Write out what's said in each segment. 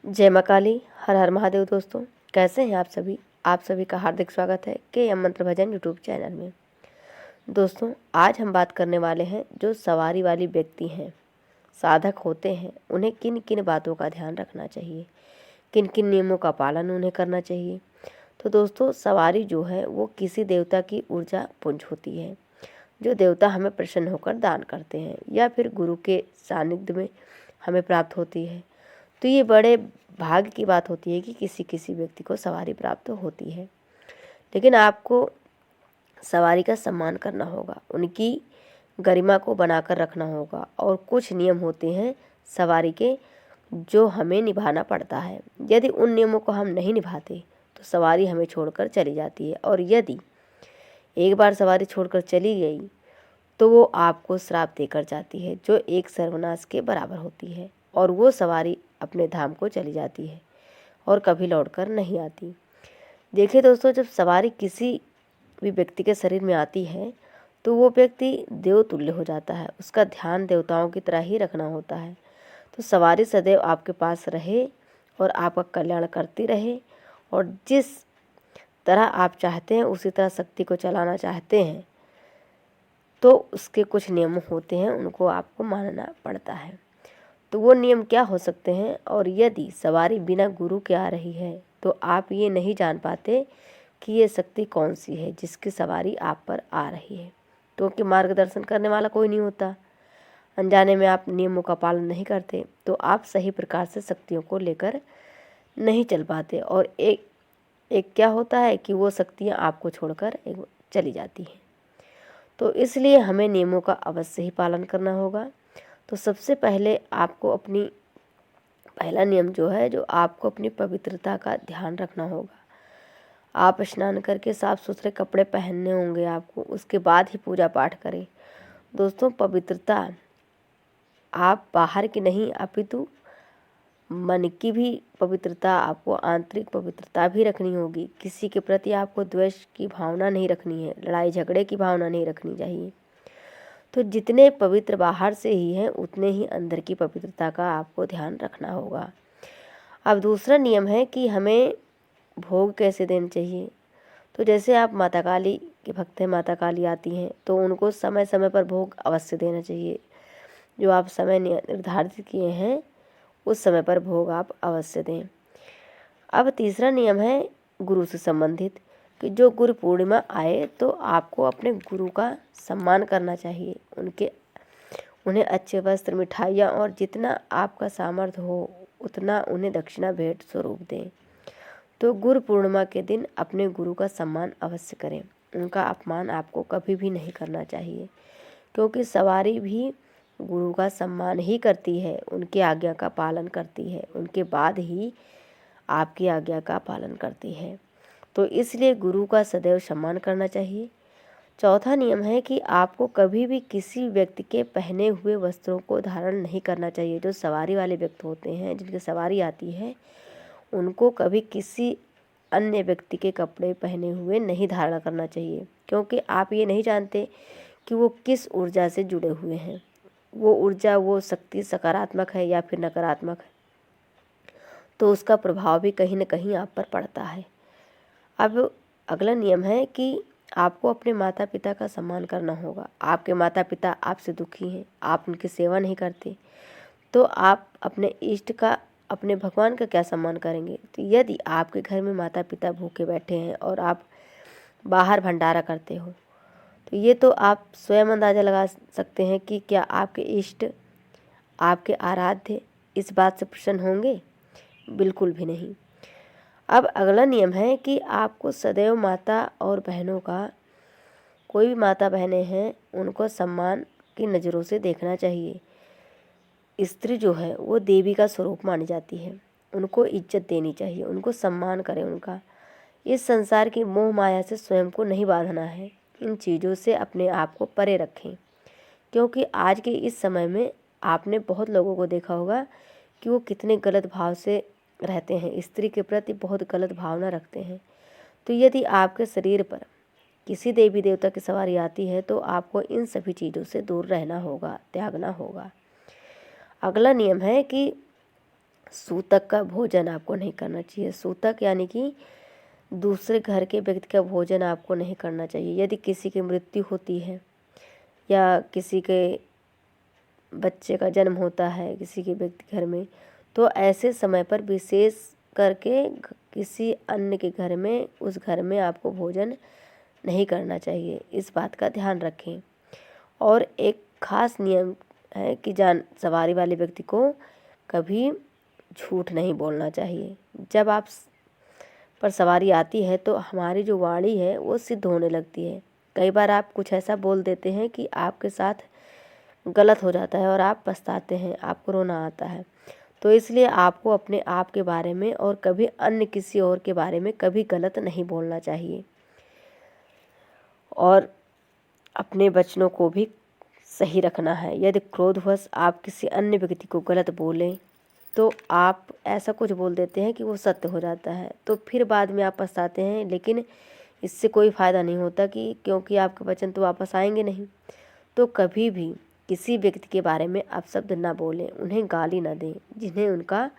जय माँ काली, हर हर महादेव। दोस्तों कैसे हैं आप सभी का हार्दिक स्वागत है के एम मंत्र भजन यूट्यूब चैनल में। दोस्तों आज हम बात करने वाले हैं जो सवारी वाली व्यक्ति हैं, साधक होते हैं, उन्हें किन किन बातों का ध्यान रखना चाहिए, किन किन नियमों का पालन उन्हें करना चाहिए। तो दोस्तों सवारी जो है वो किसी देवता की ऊर्जा पुंज होती है, जो देवता हमें प्रसन्न होकर दान करते हैं या फिर गुरु के सानिध्य में हमें प्राप्त होती है। तो ये बड़े भाग्य की बात होती है कि किसी किसी व्यक्ति को सवारी प्राप्त होती है, लेकिन आपको सवारी का सम्मान करना होगा, उनकी गरिमा को बनाकर रखना होगा। और कुछ नियम होते हैं सवारी के जो हमें निभाना पड़ता है। यदि उन नियमों को हम नहीं निभाते तो सवारी हमें छोड़कर चली जाती है, और यदि एक बार सवारी छोड़कर चली गई तो वो आपको श्राप देकर जाती है, जो एक सर्वनाश के बराबर होती है, और वो सवारी अपने धाम को चली जाती है और कभी लौटकर नहीं आती। देखिए दोस्तों, जब सवारी किसी भी व्यक्ति के शरीर में आती है तो वो व्यक्ति देवतुल्य हो जाता है, उसका ध्यान देवताओं की तरह ही रखना होता है। तो सवारी सदैव आपके पास रहे और आपका कल्याण करती रहे, और जिस तरह आप चाहते हैं उसी तरह शक्ति को चलाना चाहते हैं तो उसके कुछ नियम होते हैं, उनको आपको मानना पड़ता है। तो वो नियम क्या हो सकते हैं, और यदि सवारी बिना गुरु के आ रही है तो आप ये नहीं जान पाते कि ये शक्ति कौन सी है जिसकी सवारी आप पर आ रही है, क्योंकि मार्गदर्शन करने वाला कोई नहीं होता। अनजाने में आप नियमों का पालन नहीं करते तो आप सही प्रकार से शक्तियों को लेकर नहीं चल पाते, और एक क्या होता है कि वो शक्तियाँ आपको छोड़कर चली जाती हैं। तो इसलिए हमें नियमों का अवश्य ही पालन करना होगा। तो सबसे पहले आपको पहला नियम जो है, जो आपको अपनी पवित्रता का ध्यान रखना होगा। आप स्नान करके साफ सुथरे कपड़े पहनने होंगे आपको, उसके बाद ही पूजा पाठ करें। दोस्तों पवित्रता आप बाहर की नहीं अपितु मन की भी पवित्रता, आपको आंतरिक पवित्रता भी रखनी होगी। किसी के प्रति आपको द्वेष की भावना नहीं रखनी है, लड़ाई झगड़े की भावना नहीं रखनी चाहिए। तो जितने पवित्र बाहर से ही हैं उतने ही अंदर की पवित्रता का आपको ध्यान रखना होगा। अब दूसरा नियम है कि हमें भोग कैसे देना चाहिए। तो जैसे आप माता काली के भक्त हैं, माता काली आती हैं तो उनको समय समय पर भोग अवश्य देना चाहिए। जो आप समय निर्धारित किए हैं उस समय पर भोग आप अवश्य दें। अब तीसरा नियम है गुरु से संबंधित, कि जो गुरु पूर्णिमा आए तो आपको अपने गुरु का सम्मान करना चाहिए। उन्हें अच्छे वस्त्र, मिठाइयाँ और जितना आपका सामर्थ्य हो उतना उन्हें दक्षिणा भेंट स्वरूप दें। तो गुरु पूर्णिमा के दिन अपने गुरु का सम्मान अवश्य करें, उनका अपमान आपको कभी भी नहीं करना चाहिए, क्योंकि सवारी भी गुरु का सम्मान ही करती है, उनकी आज्ञा का पालन करती है, उनके बाद ही आपकी आज्ञा का पालन करती है। तो इसलिए गुरु का सदैव सम्मान करना चाहिए। चौथा नियम है कि आपको कभी भी किसी व्यक्ति के पहने हुए वस्त्रों को धारण नहीं करना चाहिए। जो सवारी वाले व्यक्ति होते हैं, जिनकी सवारी आती है, उनको कभी किसी अन्य व्यक्ति के कपड़े पहने हुए नहीं धारण करना चाहिए, क्योंकि आप ये नहीं जानते कि वो किस ऊर्जा से जुड़े हुए हैं। वो ऊर्जा, वो शक्ति सकारात्मक है या फिर नकारात्मक है, तो उसका प्रभाव भी कहीं न कहीं आप पर पड़ता है। अब अगला नियम है कि आपको अपने माता पिता का सम्मान करना होगा। आपके माता पिता आपसे दुखी हैं, आप उनकी सेवा नहीं करते, तो आप अपने इष्ट का, अपने भगवान का क्या सम्मान करेंगे। तो यदि आपके घर में माता पिता भूखे बैठे हैं और आप बाहर भंडारा करते हो, तो ये तो आप स्वयं अंदाज़ा लगा सकते हैं कि क्या आपके इष्ट, आपके आराध्य इस बात से प्रसन्न होंगे? बिल्कुल भी नहीं। अब अगला नियम है कि आपको सदैव माता और बहनों का, कोई भी माता बहनें हैं उनको सम्मान की नज़रों से देखना चाहिए। स्त्री जो है वो देवी का स्वरूप मानी जाती है, उनको इज्जत देनी चाहिए, उनको सम्मान करें उनका। इस संसार की मोह माया से स्वयं को नहीं बांधना है, इन चीज़ों से अपने आप को परे रखें, क्योंकि आज के इस समय में आपने बहुत लोगों को देखा होगा कि वो कितने गलत भाव से रहते हैं, स्त्री के प्रति बहुत गलत भावना रखते हैं। तो यदि आपके शरीर पर किसी देवी देवता की सवारी आती है तो आपको इन सभी चीज़ों से दूर रहना होगा, त्यागना होगा। अगला नियम है कि सूतक का भोजन आपको नहीं करना चाहिए। सूतक यानी कि दूसरे घर के व्यक्ति का भोजन आपको नहीं करना चाहिए। यदि किसी की मृत्यु होती है या किसी के बच्चे का जन्म होता है किसी के व्यक्ति घर में, तो ऐसे समय पर विशेष करके किसी अन्य के घर में, उस घर में आपको भोजन नहीं करना चाहिए। इस बात का ध्यान रखें। और एक खास नियम है कि सवारी वाले व्यक्ति को कभी झूठ नहीं बोलना चाहिए। जब आप पर सवारी आती है तो हमारी जो वाणी है वो सिद्ध होने लगती है। कई बार आप कुछ ऐसा बोल देते हैं कि आपके साथ गलत हो जाता है और आप पछताते हैं, आपको रोना आता है। तो इसलिए आपको अपने आप के बारे में और कभी अन्य किसी और के बारे में कभी गलत नहीं बोलना चाहिए। और अपने वचनों को भी सही रखना है। यदि क्रोधवश आप किसी अन्य व्यक्ति को गलत बोलें तो आप ऐसा कुछ बोल देते हैं कि वो सत्य हो जाता है, तो फिर बाद में आप पछताते हैं। लेकिन इससे कोई फ़ायदा नहीं होता क्योंकि आपके वचन तो वापस आएंगे नहीं। तो कभी भी किसी व्यक्ति के बारे में अपशब्द ना बोलें, उन्हें गाली ना दें जिन्हें उनका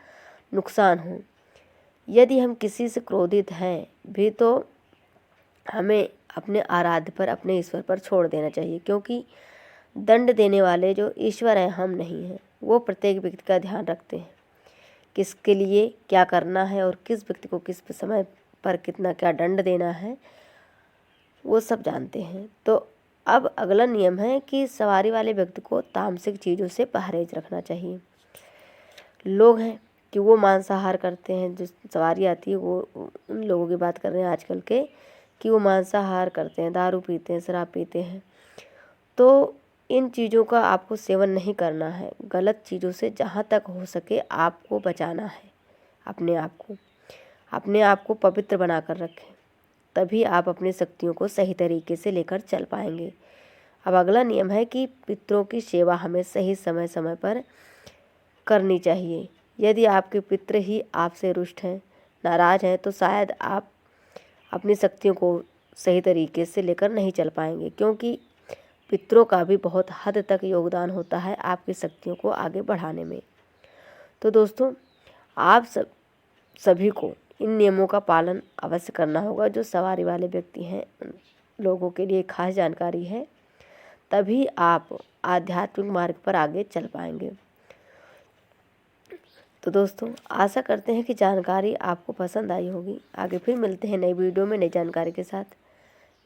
नुकसान हो। यदि हम किसी से क्रोधित हैं भी तो हमें अपने आराध्य पर, अपने ईश्वर पर छोड़ देना चाहिए, क्योंकि दंड देने वाले जो ईश्वर हैं हम नहीं हैं। वो प्रत्येक व्यक्ति का ध्यान रखते हैं, किसके लिए क्या करना है और किस व्यक्ति को किस समय पर कितना क्या दंड देना है, वो सब जानते हैं। तो अब अगला नियम है कि सवारी वाले व्यक्ति को तामसिक चीज़ों से परहेज रखना चाहिए। लोग हैं कि वो मांसाहार करते हैं, जो सवारी आती है वो उन लोगों की बात कर रहे हैं आजकल के, कि वो मांसाहार करते हैं, दारू पीते हैं, शराब पीते हैं। तो इन चीज़ों का आपको सेवन नहीं करना है। गलत चीज़ों से जहाँ तक हो सके आपको बचाना है। अपने आप को पवित्र बना कर रखें, तभी आप अपनी शक्तियों को सही तरीके से लेकर चल पाएंगे। अब अगला नियम है कि पितरों की सेवा हमें सही समय समय पर करनी चाहिए। यदि आपके पितृ ही आपसे रुष्ट हैं, नाराज़ हैं, तो शायद आप अपनी शक्तियों को सही तरीके से लेकर नहीं चल पाएंगे, क्योंकि पितरों का भी बहुत हद तक योगदान होता है आपकी शक्तियों को आगे बढ़ाने में। तो दोस्तों, आप सभी को इन नियमों का पालन अवश्य करना होगा। जो सवारी वाले व्यक्ति हैं उन लोगों के लिए खास जानकारी है, तभी आप आध्यात्मिक मार्ग पर आगे चल पाएंगे। तो दोस्तों, आशा करते हैं कि जानकारी आपको पसंद आई होगी। आगे फिर मिलते हैं नई वीडियो में नई जानकारी के साथ।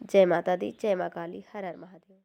जय माता दी, जय माँ काली, हर हर महादेव।